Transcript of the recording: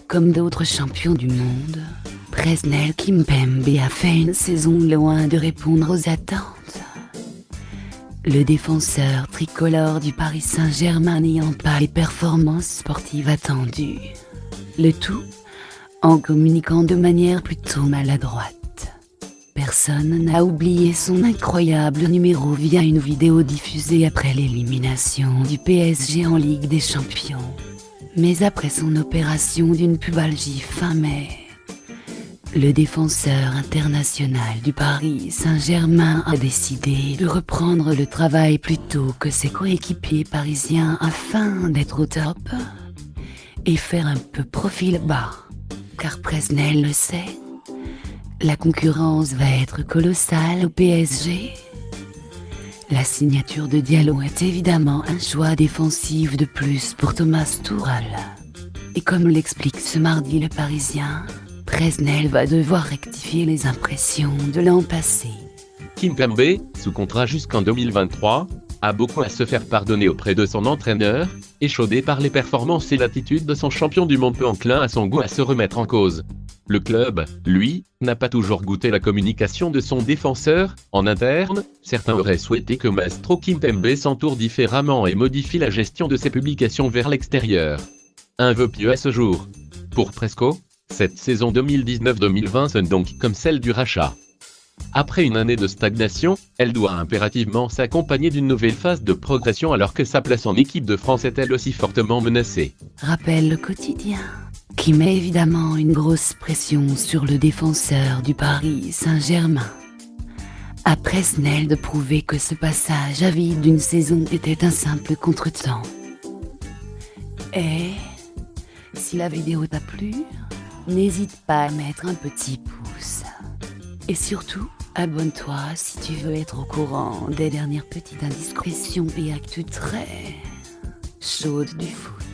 Comme d'autres champions du monde, Presnel Kimpembe a fait une saison loin de répondre aux attentes. Le défenseur tricolore du Paris Saint-Germain n'ayant pas les performances sportives attendues. Le tout en communiquant de manière plutôt maladroite. Personne n'a oublié son incroyable numéro via une vidéo diffusée après l'élimination du PSG en Ligue des Champions. Mais après son opération d'une pubalgie fin mai, le défenseur international du Paris Saint-Germain a décidé de reprendre le travail plutôt que ses coéquipiers parisiens afin d'être au top et faire un peu profil bas. Car Presnel le sait, la concurrence va être colossale au PSG. La signature de Diallo est évidemment un choix défensif de plus pour Thomas Tuchel. Et comme l'explique ce mardi le Parisien, Presnel va devoir rectifier les impressions de l'an passé. Kimpembe, sous contrat jusqu'en 2023, a beaucoup à se faire pardonner auprès de son entraîneur, échaudé par les performances et l'attitude de son champion du monde peu enclin à son goût à se remettre en cause. Le club, lui, n'a pas toujours goûté la communication de son défenseur. En interne, certains auraient souhaité que Maestro Kimpembe s'entoure différemment et modifie la gestion de ses publications vers l'extérieur. Un vœu pieux à ce jour. Pour Presco, cette saison 2019-2020 sonne donc comme celle du rachat. Après une année de stagnation, elle doit impérativement s'accompagner d'une nouvelle phase de progression alors que sa place en équipe de France est elle aussi fortement menacée. Rappelle le quotidien, qui met évidemment une grosse pression sur le défenseur du Paris Saint-Germain. À Presnel de prouver que ce passage à vide d'une saison était un simple contretemps. Et si la vidéo t'a plu, n'hésite pas à mettre un petit pouce. Et surtout, abonne-toi si tu veux être au courant des dernières petites indiscrétions et actus très chaudes du foot.